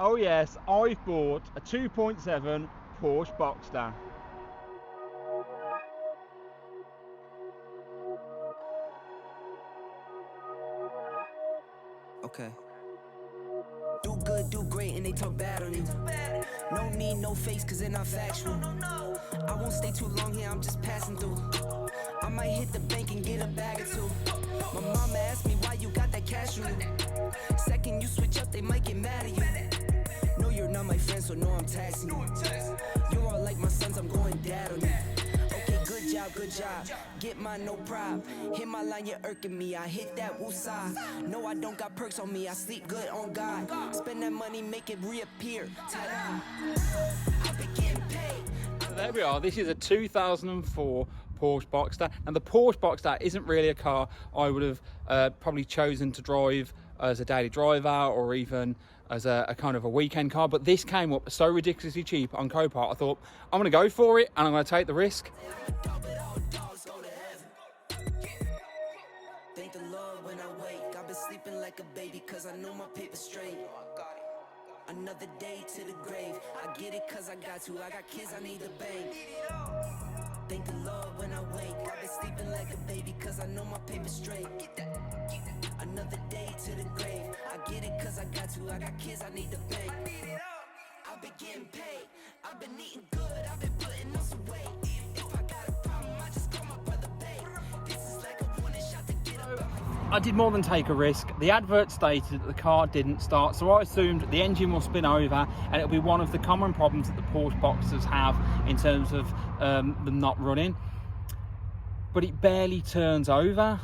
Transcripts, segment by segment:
Oh yes, I've bought a 2.7 Porsche Boxster. Okay. Do good, do great, and they talk bad on you. No need, no face, cause they're not factual. I won't stay too long here, I'm just passing through. I might hit the bank and get a bag or two. My mama asked me why you got that cash on you. Second you switch up, they might get mad at you. No, you're not my friend, so no, I'm taxing you. You're all like my sons, I'm going dad on you. Okay, good job, get mine, no prob. Hit my line, you're irking me, I hit that woosah. No, I don't got perks on me, I sleep good on God. Spend that money, make it reappear. Ta-da, I've been getting paid. So there we are, this is a 2004 Porsche Boxster, and the Porsche Boxster isn't really a car I would have probably chosen to drive as a daily driver or even as a kind of a weekend car, but this came up so ridiculously cheap on Copart. I thought, I'm going to go for it and I'm going to take the risk. Thank the Lord when I wake. I've been sleeping like a baby cause I know my paper's straight. Another day to the grave. I get it cause I got to. I got kids I need to bang. Thank the Lord when I wake. I've been sleeping like a baby cause I know my paper's straight. Another day to the grave. I get it cause I got to. I got kids I need to bang. I've been getting paid. I've been eating good. I've been putting on some weight. If I got a problem, I just call my brother Babe. This is like a warning shot to get up. I did more than take a risk. The advert stated that the car didn't start, so I assumed the engine will spin over, and it'll be one of the common problems that the Porsche Boxsters have in terms of them not running. But it barely turns over.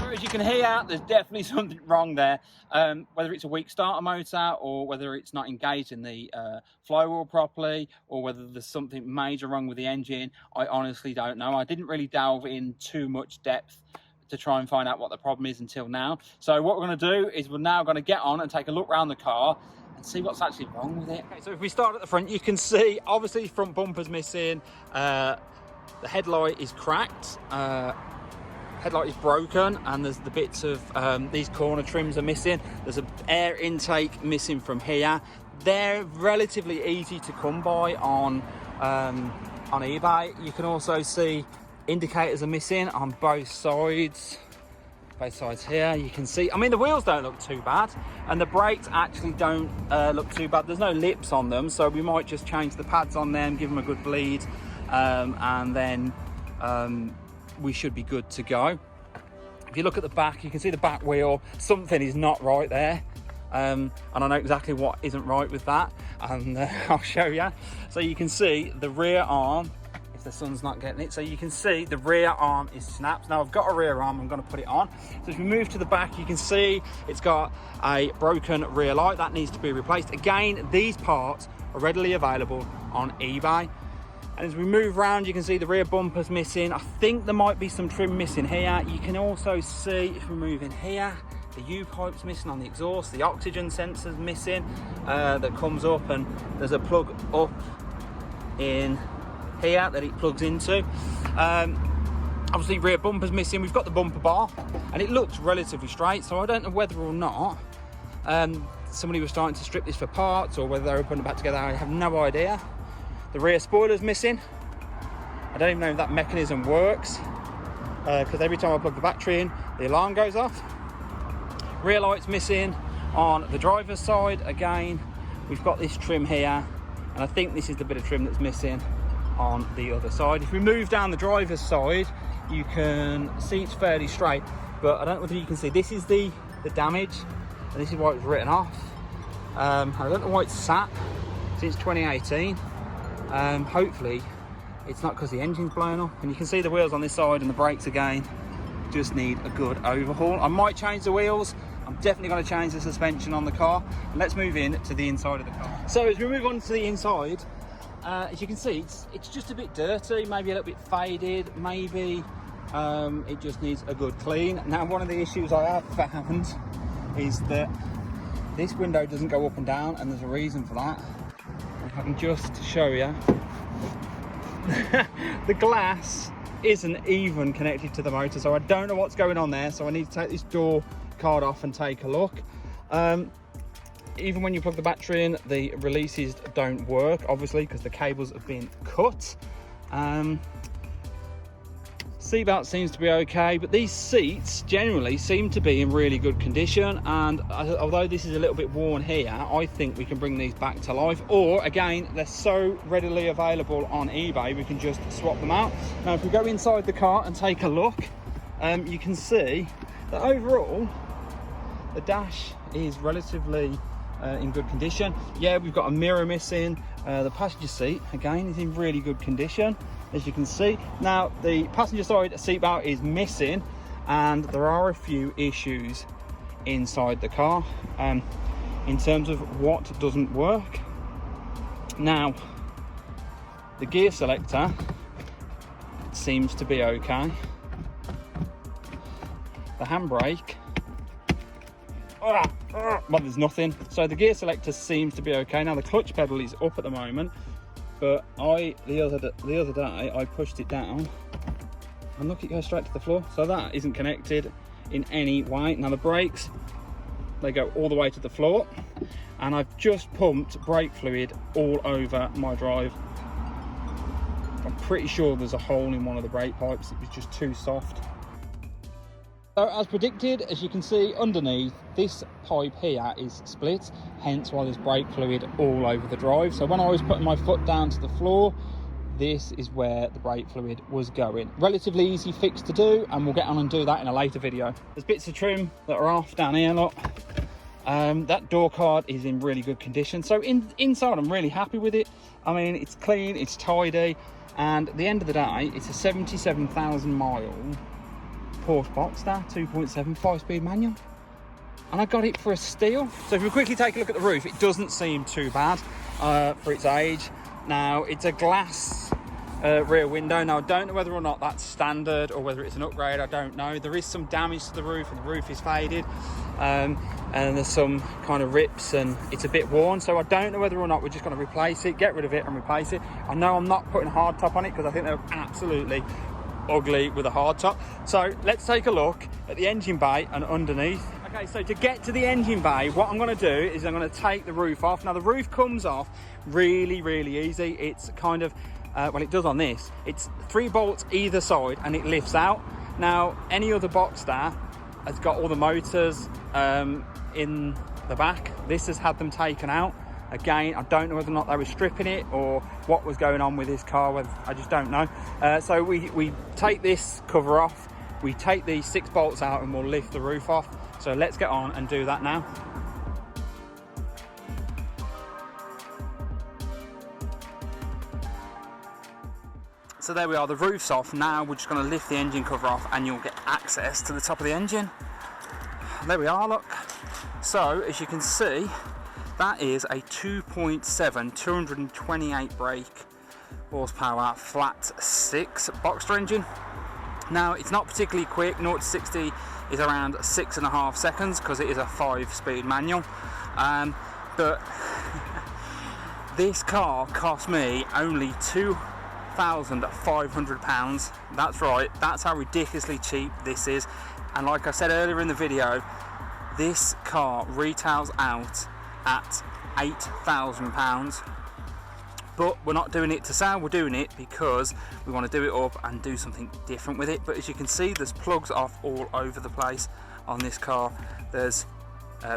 As you can hear, there's definitely something wrong there. Whether it's a weak starter motor, or whether it's not engaged in the flywheel properly, or whether there's something major wrong with the engine, I honestly don't know. I didn't really delve in too much depth to try and find out what the problem is until now. So what we're going to do is we're now going to get on and take a look around the car and see what's actually wrong with it. Okay, so if we start at the front, you can see obviously the front bumper's missing, the headlight is cracked, headlight is broken, and there's the bits of these corner trims are missing. There's an air intake missing from here. They're relatively easy to come by on eBay. You can also see indicators are missing on both sides here. You can see, I mean, the wheels don't look too bad, and the brakes actually don't look too bad. There's no lips on them, so we might just change the pads on them, give them a good bleed, and then we should be good to go. If you look at the back, you can see the back wheel, something is not right there, and I know exactly what isn't right with that, and I'll show you. So you can see the rear arm, if the sun's not getting it, so you can see the rear arm is snapped. Now I've got a rear arm, I'm going to put it on. So if we move to the back, you can see it's got a broken rear light that needs to be replaced. Again, these parts are readily available on eBay. And as we move around, you can see the rear bumper's missing. I think there might be some trim missing here. You can also see, if we move in here, the U-pipe's missing on the exhaust. The oxygen sensor's missing that comes up, and there's a plug up in here that it plugs into. Obviously, rear bumper's missing. We've got the bumper bar, and it looks relatively straight, so I don't know whether or not somebody was starting to strip this for parts, or whether they were putting it back together. I have no idea. The rear spoiler's missing. I don't even know if that mechanism works, because every time I plug the battery in, the alarm goes off. Rear light's missing on the driver's side. Again, we've got this trim here, and I think this is the bit of trim that's missing on the other side. If we move down the driver's side, you can see it's fairly straight, but I don't know whether you can see, this is the damage, and this is why it was written off. I don't know why it's sat since 2018. Hopefully it's not because the engine's blown up, and you can see the wheels on this side, and the brakes again just need a good overhaul. I might change the wheels. I'm definitely going to change the suspension on the car. And let's move in to the inside of the car. So as we move on to the inside, as you can see, it's just a bit dirty, maybe a little bit faded, maybe it just needs a good clean. Now, one of the issues I have found is that this window doesn't go up and down, and there's a reason for that. If I can just show you, the glass isn't even connected to the motor, so I don't know what's going on there. So I need to take this door card off and take a look. Even when you plug the battery in, the releases don't work, obviously, because the cables have been cut. Seatbelt seems to be okay, but these seats generally seem to be in really good condition, and although this is a little bit worn here, I think we can bring these back to life. Or again, they're so readily available on eBay, we can just swap them out. Now if we go inside the car and take a look, you can see that overall the dash is relatively in good condition. Yeah, we've got a mirror missing. The passenger seat again is in really good condition, as you can see. Now the passenger side seatbelt is missing, and there are a few issues inside the car in terms of what doesn't work. Now the gear selector seems to be okay. The handbrake, well, there's nothing. So the gear selector seems to be okay. Now the clutch pedal is up at the moment, but the other day I pushed it down and look, it goes straight to the floor. So that isn't connected in any way. Now the brakes, they go all the way to the floor, and I've just pumped brake fluid all over my drive. I'm pretty sure there's a hole in one of the brake pipes. It was just too soft. So as predicted, as you can see underneath, this pipe here is split, hence why there's brake fluid all over the drive. So when I was putting my foot down to the floor, this is where the brake fluid was going. Relatively easy fix to do, and we'll get on and do that in a later video. There's bits of trim that are off down here, look. That door card is in really good condition. So inside I'm really happy with it. I mean, it's clean, it's tidy, and at the end of the day, it's a 77,000 mile Porsche Boxster 2.7 5-speed manual, and I got it for a steal. So if we quickly take a look at the roof, it doesn't seem too bad for its age. Now it's a glass rear window. Now I don't know whether or not that's standard or whether it's an upgrade, I don't know. There is some damage to the roof, and the roof is faded, and there's some kind of rips, and it's a bit worn. So I don't know whether or not we're just going to replace it, get rid of it and replace it. I know I'm not putting hard top on it because I think they're absolutely ugly with a hard top. So let's take a look at the engine bay and underneath. Okay, so to get to the engine bay, what I'm going to do is I'm going to take the roof off. Now the roof comes off really easy. It's kind of well, it does on this. It's 3 bolts either side and it lifts out. Now any other Boxster has got all the motors in the back. This has had them taken out. Again, I don't know whether or not they were stripping it or what was going on with this car. I just don't know. So we take this cover off, we take these 6 bolts out, and we'll lift the roof off. So let's get on and do that now. So there we are, the roof's off. Now we're just going to lift the engine cover off, and you'll get access to the top of the engine. There we are, look. So as you can see, that is a 2.7 228 brake horsepower flat 6 Boxster engine. Now it's not particularly quick. 0 to 60 is around 6.5 seconds because it is a 5-speed manual, but this car cost me only £2,500. That's right, that's how ridiculously cheap this is. And like I said earlier in the video, this car retails out at £8,000, but we're not doing it to sell, we're doing it because we want to do it up and do something different with it. But as you can see, there's plugs off all over the place on this car. There's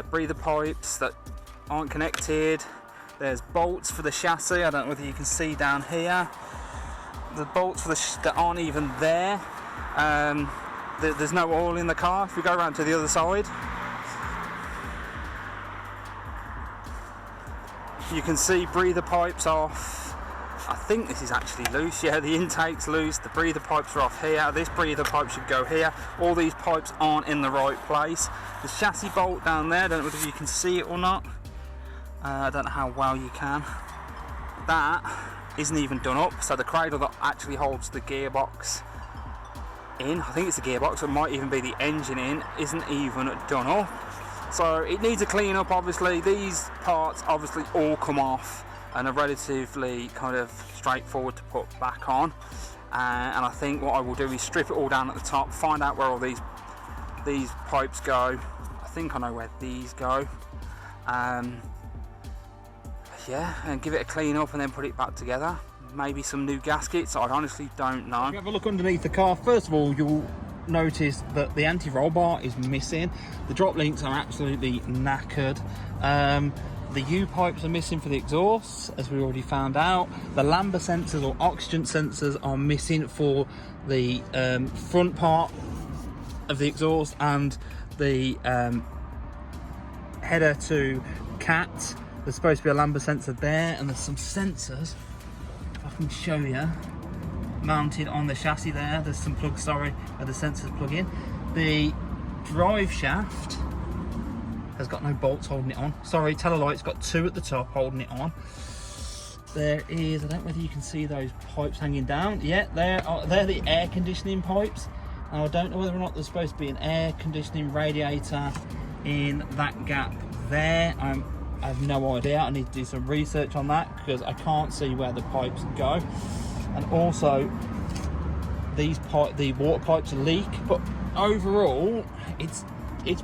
breather pipes that aren't connected, there's bolts for the chassis. I don't know whether you can see down here, the bolts for that aren't even there. There's no oil in the car. If we go around to the other side, you can see breather pipes off. I think this is actually loose. Yeah, the intake's loose. The breather pipes are off here. This breather pipe should go here. All these pipes aren't in the right place. The chassis bolt down there, I don't know whether you can see it or not. I don't know how well you can. That isn't even done up. So the cradle that actually holds the gearbox in, I think it's the gearbox, it might even be the engine in, isn't even done up. So it needs a clean up. Obviously these parts obviously all come off and are relatively kind of straightforward to put back on, and I think what I will do is strip it all down at the top, find out where all these pipes go. I think I know where these go. Yeah, and give it a clean up and then put it back together. Maybe some new gaskets, I honestly don't know. If you have a look underneath the car, first of all, you'll notice that the anti-roll bar is missing. The drop links are absolutely knackered. The U-pipes are missing for the exhausts, as we already found out. The lambda sensors or oxygen sensors are missing for the front part of the exhaust and the header to cat. There's supposed to be a lambda sensor there, and there's some sensors, if I can show you, mounted on the chassis there. There's some plugs, sorry, where the sensors plug in. The drive shaft has got no bolts holding it on. Sorry, tell a lie, it's got 2 at the top holding it on. There is, I don't know whether you can see those pipes hanging down. Yeah, they're the air conditioning pipes. Now I don't know whether or not there's supposed to be an air conditioning radiator in that gap there. I have no idea. I need to do some research on that because I can't see where the pipes go. And also, the water pipes leak. But overall, it's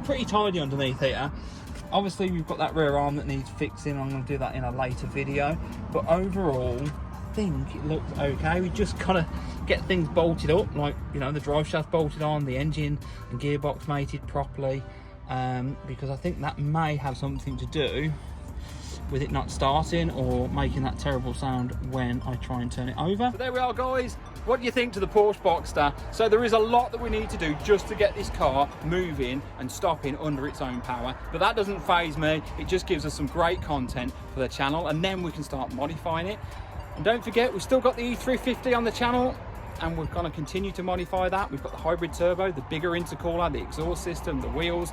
pretty tidy underneath here. Obviously, we've got that rear arm that needs fixing. I'm going to do that in a later video. But overall, I think it looks okay. We just gotta get things bolted up, like, you know, the drive shaft bolted on, the engine and gearbox mated properly. Because I think that may have something to do with it not starting or making that terrible sound when I try and turn it over. So there we are, guys. What do you think to the Porsche Boxster? So there is a lot that we need to do just to get this car moving and stopping under its own power, but that doesn't faze me. It just gives us some great content for the channel, and then we can start modifying it. And don't forget, we've still got the E350 on the channel, and we're going to continue to modify that. We've got the hybrid turbo, the bigger intercooler, the exhaust system, the wheels,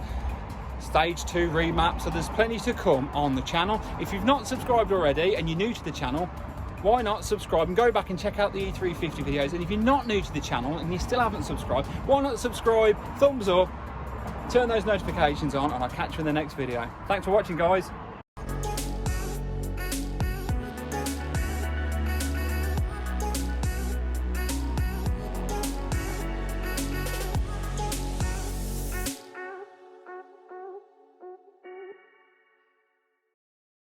stage 2 remap, so there's plenty to come on the channel. If you've not subscribed already and you're new to the channel, why not subscribe and go back and check out the E350 videos. And if you're not new to the channel and you still haven't subscribed, why not subscribe, thumbs up, turn those notifications on, and I'll catch you in the next video. Thanks for watching, guys.